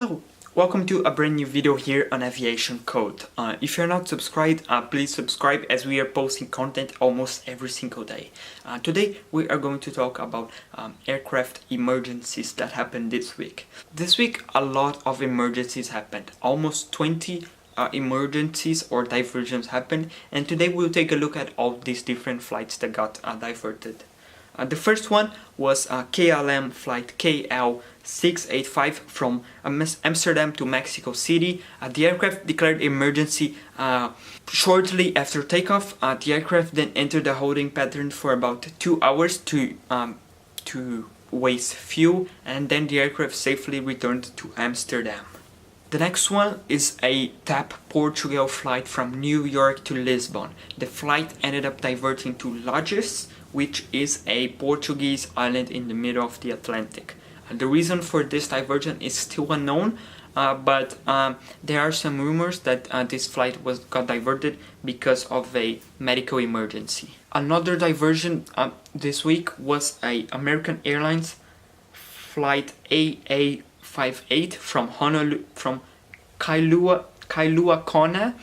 Hello, welcome to a brand new video here on Aviation Code. If you're not subscribed, please subscribe as we are posting content almost every single day. Today we are going to talk about aircraft emergencies that happened this week. This week a lot of emergencies happened, almost 20 emergencies or diversions happened, and today we'll take a look at all these different flights that got diverted. The first one was KLM flight KL685 from Amsterdam to Mexico City. The aircraft declared emergency shortly after takeoff. The aircraft then entered the holding pattern for about 2 hours to waste fuel, and then the aircraft safely returned to Amsterdam. The next one is a TAP Portugal flight from New York to Lisbon. The flight ended up diverting to Lagos, which is a Portuguese island in the middle of the Atlantic. The reason for this diversion is still unknown, but there are some rumors that this flight got diverted because of a medical emergency. Another diversion this week was a American Airlines flight AA58 from Kailua Kona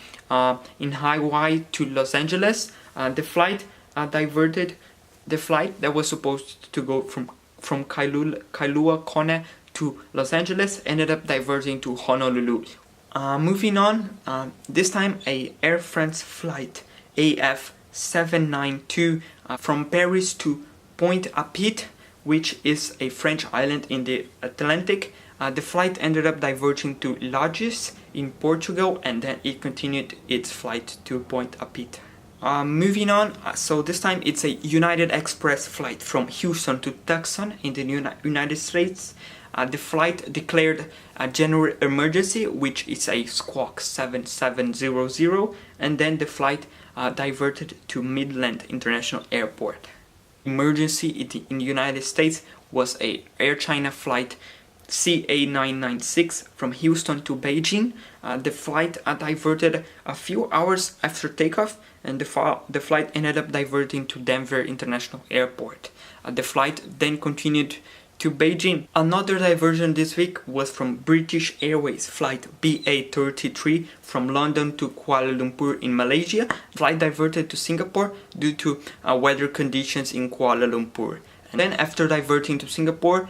in Hawaii to Los Angeles. The flight diverted. The flight that was supposed to go from Kailua Kona to Los Angeles ended up diverting to Honolulu. Moving on, this time a Air France flight AF792 from Paris to Pointe-à-Pitre, which is a French island in the Atlantic. The flight ended up diverging to Lagos in Portugal, and then it continued its flight to Pointe-à-Pitre. Moving on, so this time it's a United Express flight from Houston to Tucson in the United States. The flight declared a general emergency, which is a squawk 7700, and then the flight diverted to Midland International Airport. Emergency in the United States was a Air China flight CA996 from Houston to Beijing. The flight diverted a few hours after takeoff, and the flight ended up diverting to Denver International Airport. The flight then continued to Beijing. Another diversion this week was from British Airways flight BA33 from London to Kuala Lumpur in Malaysia. The flight diverted to Singapore due to weather conditions in Kuala Lumpur. And then after diverting to Singapore,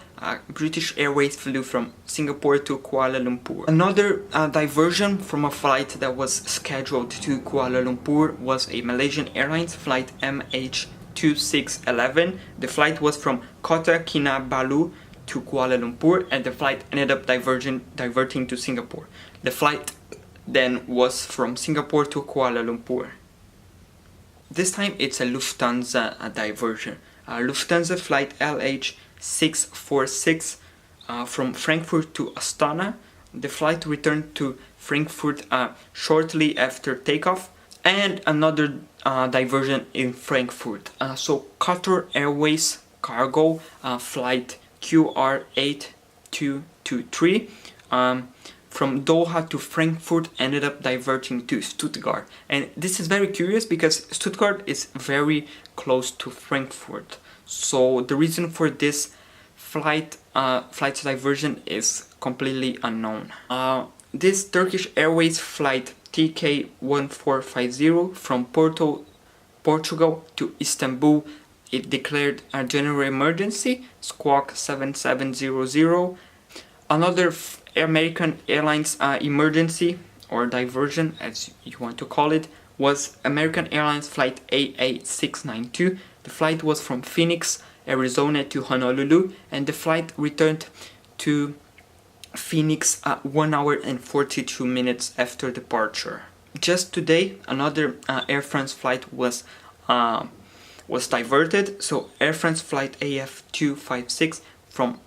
British Airways flew from Singapore to Kuala Lumpur. Another diversion from a flight that was scheduled to Kuala Lumpur was a Malaysian Airlines flight MH2611. The flight was from Kota Kinabalu to Kuala Lumpur, and the flight ended up diverting to Singapore. The flight then was from Singapore to Kuala Lumpur. This time it's a Lufthansa diversion. Lufthansa flight LH646 from Frankfurt to Astana. The flight returned to Frankfurt shortly after takeoff, and another diversion in Frankfurt. So Qatar Airways cargo flight QR8223 from Doha to Frankfurt ended up diverting to Stuttgart. And this is very curious because Stuttgart is very close to Frankfurt. So the reason for this flight diversion is completely unknown. This Turkish Airways flight TK1450 from Portugal to Istanbul, it declared a general emergency, squawk 7700. Another American Airlines emergency or diversion, as you want to call it, was American Airlines flight AA692. The flight was from Phoenix, Arizona to Honolulu, and the flight returned to Phoenix 1 hour and 42 minutes after departure. Just today, another Air France flight was diverted. So Air France flight AF256 from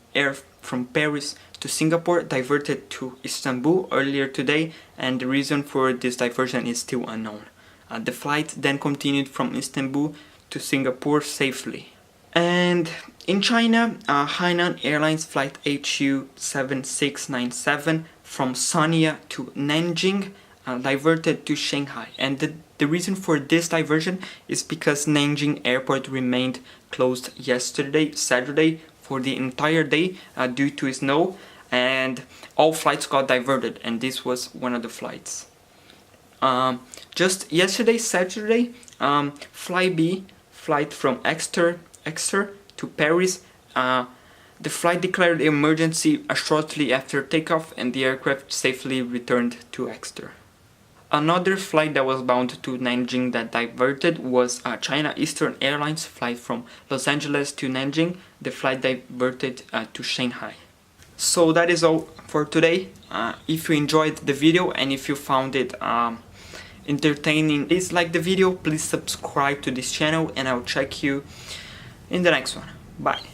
Paris to Singapore diverted to Istanbul earlier today, and the reason for this diversion is still unknown. The flight then continued from Istanbul to Singapore safely. And in China, Hainan Airlines flight HU7697 from Sonia to Nanjing diverted to Shanghai. And the reason for this diversion is because Nanjing Airport remained closed yesterday, Saturday, for the entire day due to snow. and all flights got diverted, and this was one of the flights. Just yesterday, Saturday, flight from Exeter to Paris, the flight declared emergency shortly after takeoff, and the aircraft safely returned to Exeter. Another flight that was bound to Nanjing that diverted was China Eastern Airlines flight from Los Angeles to Nanjing. The flight diverted to Shanghai. So that is all for today. If you enjoyed the video and if you found it entertaining, please like the video, please subscribe to this channel, and I'll check you in the next one. Bye.